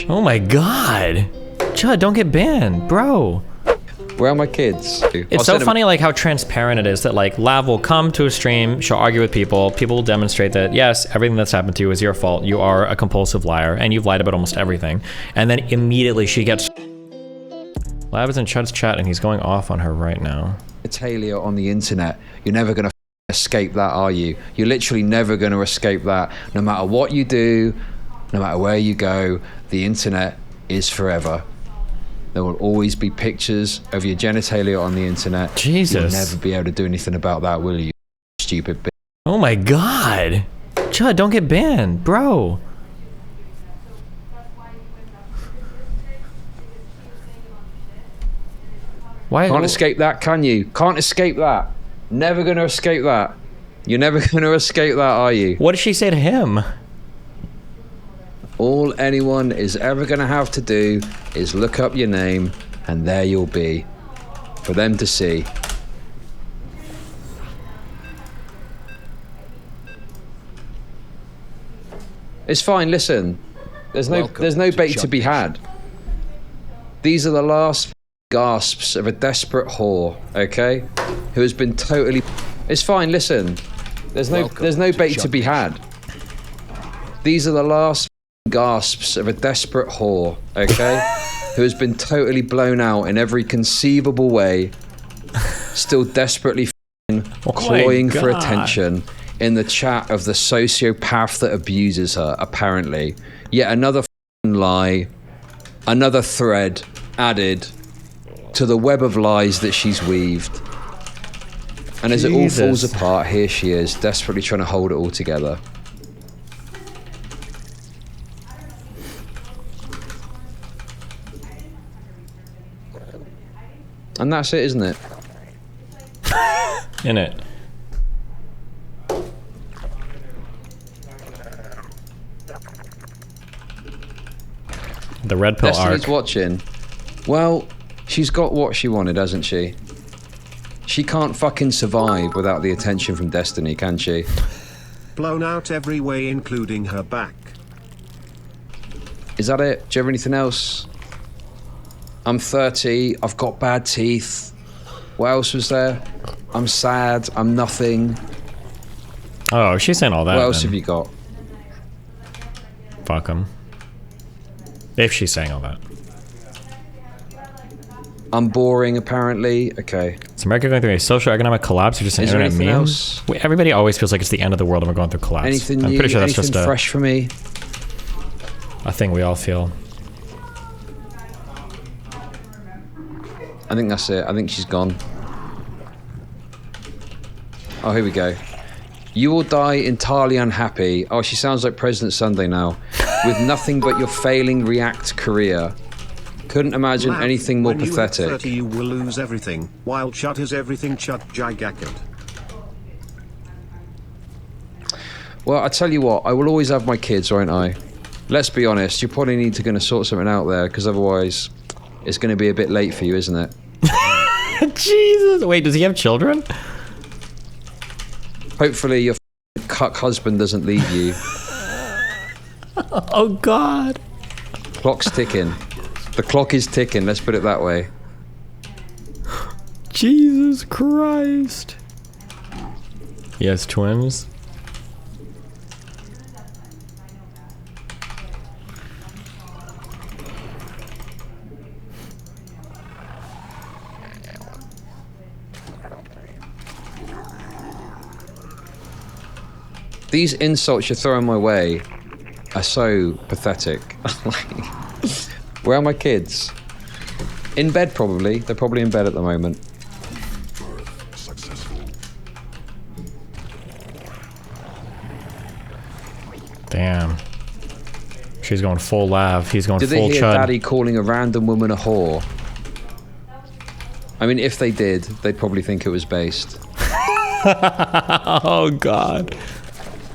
Oh my god. Chud, don't get banned, bro. Where are my kids? It's so funny like how transparent it is that like Lav will come to a stream, she'll argue with people, people will demonstrate that yes, everything that's happened to you is your fault, you are a compulsive liar, and you've lied about almost everything. And then immediately she gets... Lav is in Chud's chat and he's going off on her right now. Genitalia on the internet. You're never gonna escape that, are you? You're literally never gonna escape that. No matter what you do, no matter where you go, the internet is forever. There will always be pictures of your genitalia on the internet. Jesus. You'll never be able to do anything about that, will you? Stupid bitch. Oh my god. Chud, don't get banned, bro. Why? Can't escape that, can you? Can't escape that. Never gonna escape that. You're never gonna escape that, are you? What did she say to him? All anyone is ever gonna have to do is look up your name, and there you'll be, for them to see. It's fine. Listen, there's no bait to be had. These are the last gasps of a desperate whore, okay, who has been totally... It's fine. Listen, there's no bait to be had. These are the last gasps of a desperate whore, okay, who has been totally blown out in every conceivable way, still desperately clawing for attention in the chat of the sociopath that abuses her, apparently. Yet another lie, another thread added to the web of lies that she's weaved. And as it all falls apart, here she is, desperately trying to hold it all together. And that's it, isn't it? In it. The red pill Destiny's arc. watching. Well, she's got what she wanted, hasn't she? She can't fucking survive without the attention from Destiny, can she? Blown out every way, including her back. Is that it? Do you have anything else? I'm 30, I've got bad teeth. What else was there? I'm sad, I'm nothing. Oh, she's saying all that. What else then. have you got? Fuck him. If she's saying all that. I'm boring, apparently. Okay. Is America going through a social economic collapse or just an Is there internet anything meme? else? Wait, everybody always feels like it's the end of the world and we're going through collapse. Anything I'm new? pretty sure that's Anything just fresh for me? a thing we all feel. I think that's it. I think she's gone. Oh, here we go. You will die entirely unhappy. Oh, she sounds like President Sunday now. With nothing but your failing React career. Couldn't imagine anything more pathetic. When you're 30, you will lose everything, while Chud is everything Chudlogic. Well, I tell you what, I will always have my kids, won't I? Let's be honest, you probably need to sort something out there, because otherwise it's going to be a bit late for you, isn't it? Jesus! Wait, does he have children? Hopefully your cuck husband doesn't leave you. Oh god. Clock's ticking. The clock is ticking, let's put it that way. Jesus Christ. He has twins. These insults you're throwing my way are so pathetic. Where are my kids? In bed, probably. They're probably in bed at the moment. Damn. She's going full Lav. He's going Did full they hear Chud. Daddy calling a random woman a whore? I mean, if they did, they'd probably think it was based. Oh god.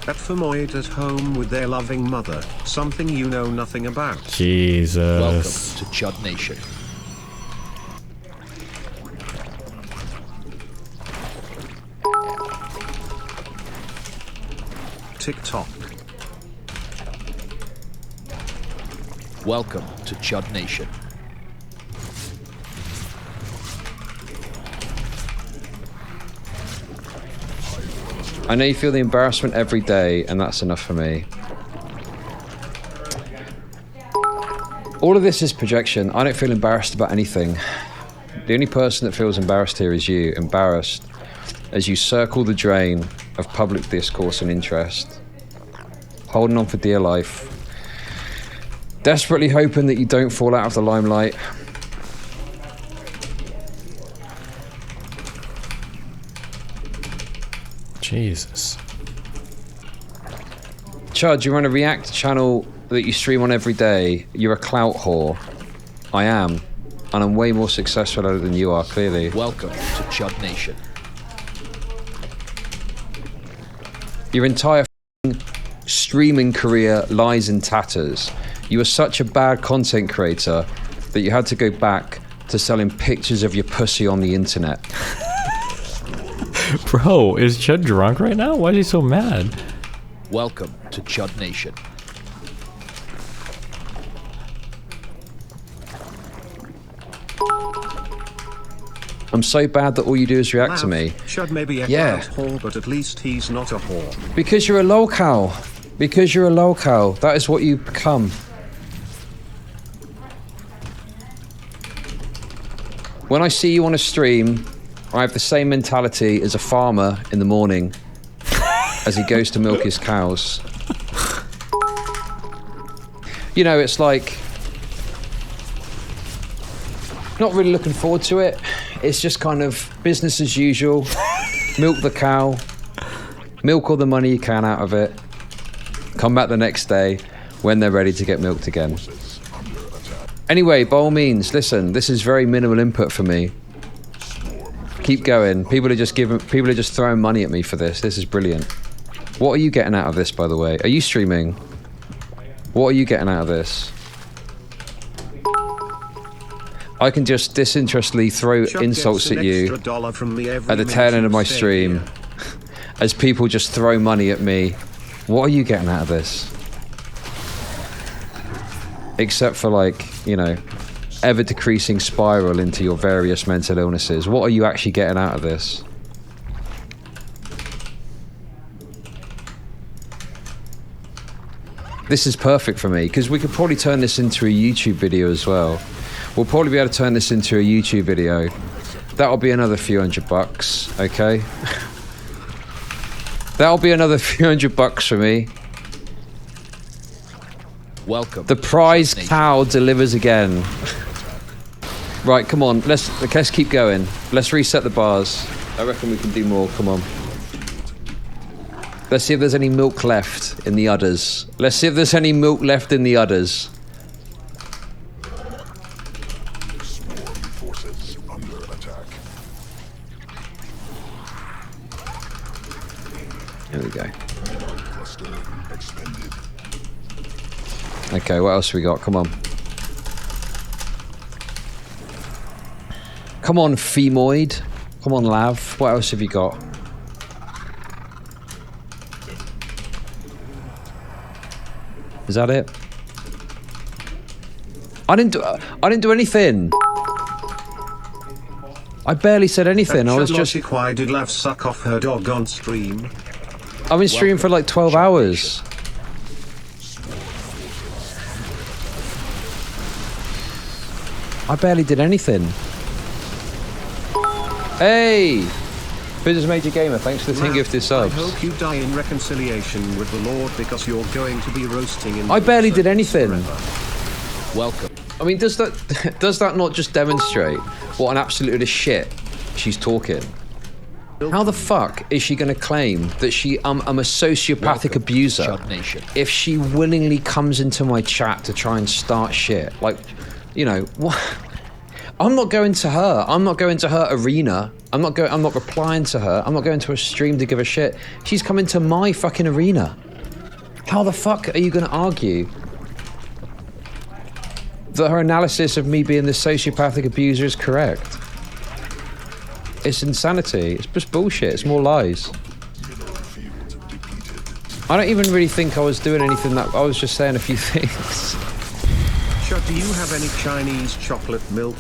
At Famoid at home with their loving mother, something you know nothing about. Jesus. Welcome to Chud Nation. TikTok. Welcome to Chud Nation. I know you feel the embarrassment every day, and that's enough for me. All of this is projection. I don't feel embarrassed about anything. The only person that feels embarrassed here is you. Embarrassed as you circle the drain of public discourse and interest. Holding on for dear life. Desperately hoping that you don't fall out of the limelight. Jesus. Chud, you run a React channel that you stream on every day. You're a clout whore. I am. And I'm way more successful at it than you are, clearly. Welcome to Chud Nation. Your entire streaming career lies in tatters. You were such a bad content creator that you had to go back to selling pictures of your pussy on the internet. Bro, is Chud drunk right now? Why is he so mad? Welcome to Chud Nation. I'm so bad that all you do is react to me. Chud may be a whore, but at least he's not a whore. Because you're a lolcow. Because you're a lolcow. That is what you become. When I see you on a stream, I have the same mentality as a farmer in the morning as he goes to milk his cows. You know, it's like, not really looking forward to it. It's just kind of business as usual. Milk the cow. Milk all the money you can out of it. Come back the next day when they're ready to get milked again. Anyway, by all means, listen, this is very minimal input for me. Keep going. People are just throwing money at me for this. This is brilliant. What are you getting out of this, by the way? Are you streaming? What are you getting out of this? I can just disinterestedly throw insults at you at the tail end of my stream as people just throw money at me. What are you getting out of this? Except for, like, you know, ever decreasing spiral into your various mental illnesses. What are you actually getting out of this? This is perfect for me, because we could probably turn this into a YouTube video as well. We'll probably be able to turn this into a YouTube video. That'll be another few $100, okay? That'll be another few $100 for me. Welcome. The prize cow delivers again. Right, come on. Let's keep going. Let's reset the bars. I reckon we can do more. Come on. Let's see if there's any milk left in the udders. Let's see if there's any milk left in the udders. Here we go. Okay, what else we got? Come on. Come on, Femoid. Come on, Lav. What else have you got? Is that it? I didn't do anything. I barely said anything. I was just... Why did Lav suck off her dog on stream? I've been streaming for like 12 hours. I barely did anything. Hey! Business Major Gamer, thanks for the 10 gifted subs. I hope you die in reconciliation with the Lord, because you're going to be roasting in... I barely did anything. Forever. Welcome. I mean, does that not just demonstrate what an absolute shit she's talking? How the fuck is she going to claim that I'm a sociopathic abuser if she willingly comes into my chat to try and start shit? Like, you know, what? I'm not going to her. I'm not going to her arena. I'm not replying to her. I'm not going to her stream to give a shit. She's coming to my fucking arena. How the fuck are you going to argue that her analysis of me being the sociopathic abuser is correct? It's insanity. It's just bullshit. It's more lies. I don't even really think I was doing anything that... I was just saying a few things. Do you have any Chinese chocolate milk?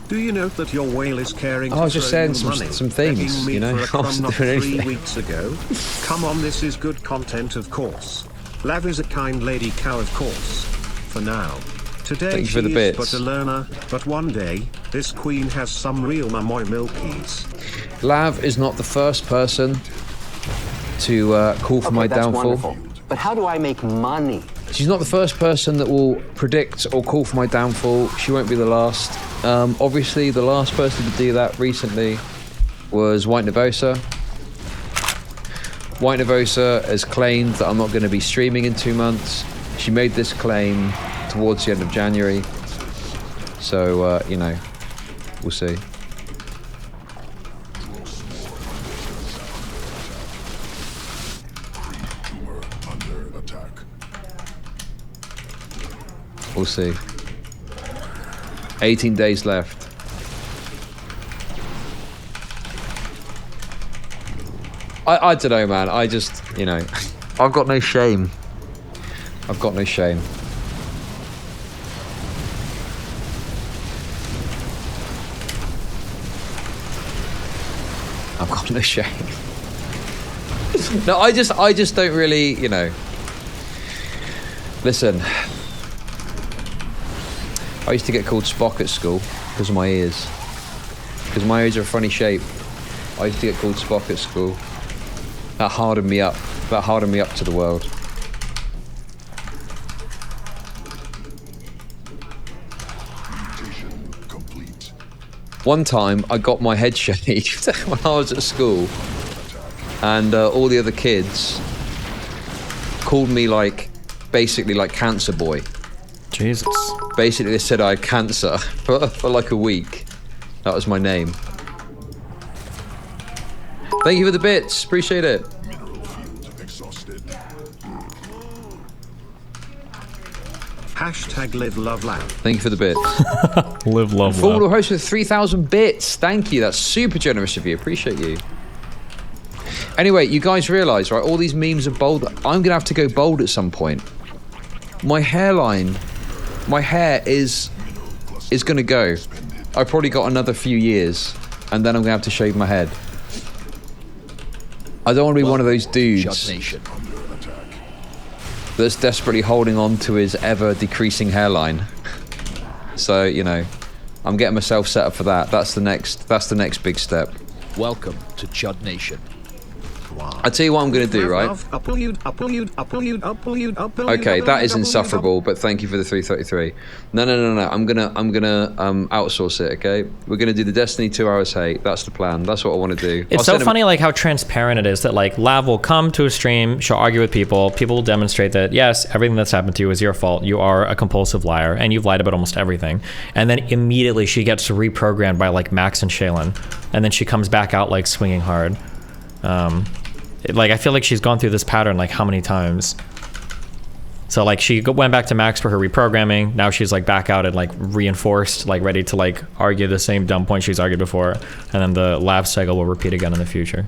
Do you note that your whale is caring? I was just saying some things, you know. I wasn't doing anything. 3 weeks ago. Come on, this is good content, of course. Lav is a kind lady cow, of course. For now. Today she is but a learner, but one day, this queen has some real mamoy milkies. Lav is not the first person to call for my downfall. Wonderful. But how do I make money? She's not the first person that will predict or call for my downfall. She won't be the last. Obviously, the last person to do that recently was White Nervosa. White Nervosa has claimed that I'm not going to be streaming in 2 months. She made this claim towards the end of January. So, you know, we'll see. We'll see. 18 days left. I don't know, man. I just, you know, I've got no shame. I've got no shame. I've got no shame. No, I just don't really, you know. Listen. I used to get called Spock at school because of my ears. Because my ears are a funny shape. I used to get called Spock at school. That hardened me up. That hardened me up to the world. One time, I got my head shaved when I was at school. And all the other kids called me, like, basically like Cancer Boy. Jesus. Basically, they said I had cancer for like a week. That was my name. Thank you for the bits. Appreciate it. Hashtag live love lav. Thank you for the bits. Live, love, Formidable love. host with 3,000 bits. Thank you. That's super generous of you. Appreciate you. Anyway, you guys realise, right? All these memes are bold. I'm gonna have to go bold at some point. My hairline, my hair is gonna go. I've probably got another few years, and then I'm gonna have to shave my head. I don't want to be one of those dudes that's desperately holding on to his ever decreasing hairline. So, you know, I'm getting myself set up for that. That's the next big step. Welcome to Chud Nation. I'll tell you what I'm going to do, right? Okay, that is insufferable, but thank you for the 333. No. I'm gonna outsource it, okay? We're gonna do the Destiny 2 hours hate. That's the plan. That's what I want to do. It's so funny, like, how transparent it is that, like, Lav will come to a stream, she'll argue with people, people will demonstrate that, yes, everything that's happened to you is your fault, you are a compulsive liar, and you've lied about almost everything. And then immediately she gets reprogrammed by, like, Max and Shaylin, and then she comes back out, like, swinging hard. Like, I feel like she's gone through this pattern, like, how many times? So, like, she went back to Max for her reprogramming. Now she's, like, back out and, like, reinforced, like, ready to, like, argue the same dumb point she's argued before. And then the Lav cycle will repeat again in the future.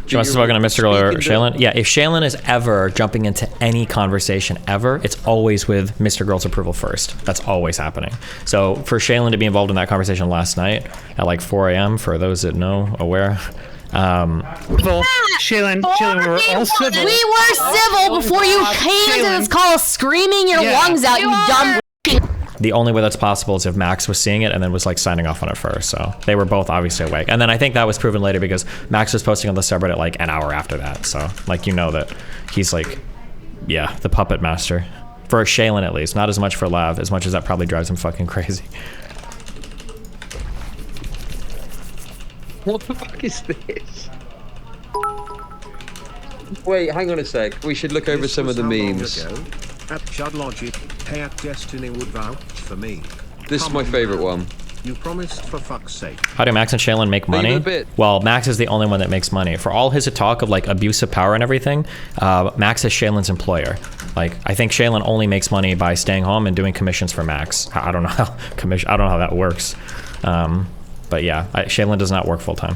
She wants to talk to Mr. Girl or Shaylin? Yeah, if Shaylin is ever jumping into any conversation ever, it's always with Mr. Girl's approval first. That's always happening. So, for Shaylin to be involved in that conversation last night at, like, 4 a.m., for those that know, aware... Shaylin, we were all civil. We were civil before you came into this call screaming your lungs out, you dumb. The only way that's possible is if Max was seeing it and then was, like, signing off on it first. So they were both obviously awake. And then I think that was proven later because Max was posting on the subreddit like an hour after that. So, like, you know that he's, like, yeah, the puppet master. For Shaylin at least. Not as much for Lav, as much as that probably drives him fucking crazy. What the fuck is this? Wait, hang on a sec. We should look over some of the memes. At Chudlogic, hey, at Destiny would vouch for me. This is my favorite one. You promised, for fuck's sake. How do Max and Shaylin make money? Well, Max is the only one that makes money. For all his talk of, like, abuse of power and everything, Max is Shaylin's employer. Like, I think Shaylin only makes money by staying home and doing commissions for Max. I don't know how I don't know how that works. But yeah, Shaylin does not work full time.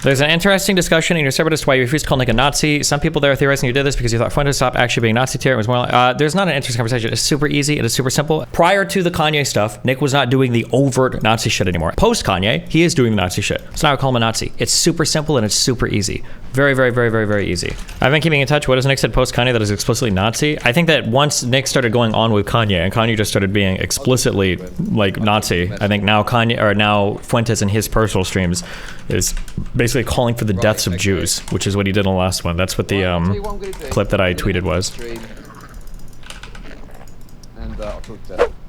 There's an interesting discussion in your server as to why you refused to call Nick a Nazi. Some people there are theorizing you did this because you thought Fuentes stopped actually being Nazi tier. It was more like, there's not an interesting conversation. It's super easy. It is super simple. Prior to the Kanye stuff, Nick was not doing the overt Nazi shit anymore. Post Kanye, he is doing the Nazi shit. So now I call him a Nazi. It's super simple and it's super easy. Very, very, very, very, very easy. I've been keeping in touch. What has Nick said post Kanye that is explicitly Nazi? I think that once Nick started going on with Kanye and Kanye just started being explicitly like Nazi, I think now now Fuentes in his personal streams is basically calling for the deaths of Jews, which is what he did in the last one. That's what the clip that I tweeted was.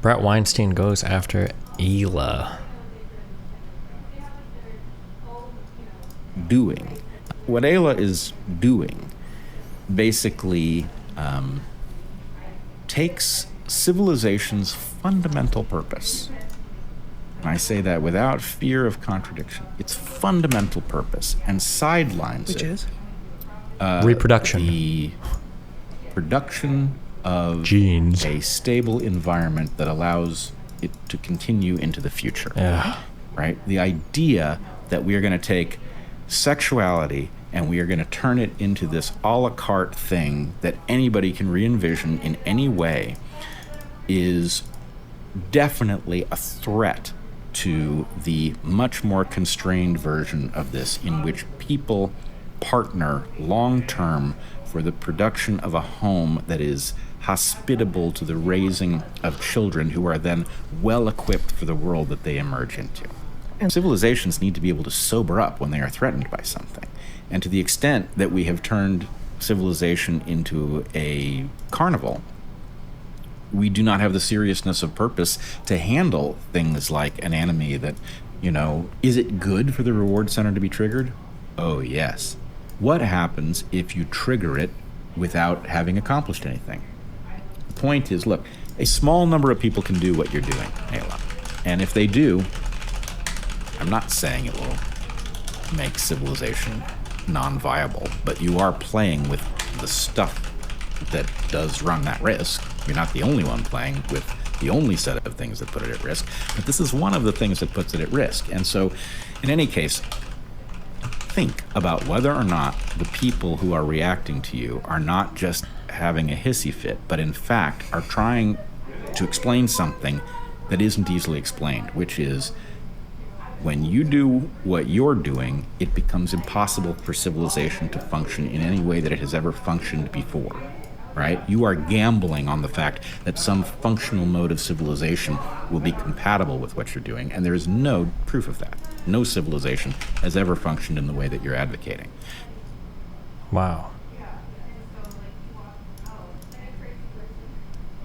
Brett Weinstein goes after Ela. Doing. What Ayla is doing basically takes civilization's fundamental purpose. And I say that without fear of contradiction. Its fundamental purpose and sidelines Which is? Reproduction. The production of genes. A stable environment that allows it to continue into the future. Yeah. Right? The idea that we are going to take sexuality and we are going to turn it into this a la carte thing that anybody can re-envision in any way is definitely a threat to the much more constrained version of this, in which people partner long-term for the production of a home that is hospitable to the raising of children who are then well-equipped for the world that they emerge into. And civilizations need to be able to sober up when they are threatened by something. And to the extent that we have turned civilization into a carnival, we do not have the seriousness of purpose to handle things like an enemy that, you know, is it good for the reward center to be triggered? Oh, yes. What happens if you trigger it without having accomplished anything? The point is, look, a small number of people can do what you're doing, Ayla. And if they do, I'm not saying it will make civilization non-viable, but you are playing with the stuff that does run that risk. You're not the only one playing with the only set of things that put it at risk, but this is one of the things that puts it at risk. And so, in any case, think about whether or not the people who are reacting to you are not just having a hissy fit, but in fact are trying to explain something that isn't easily explained, which is, when you do what you're doing, it becomes impossible for civilization to function in any way that it has ever functioned before, right? You are gambling on the fact that some functional mode of civilization will be compatible with what you're doing, and there is no proof of that. No civilization has ever functioned in the way that you're advocating. Wow.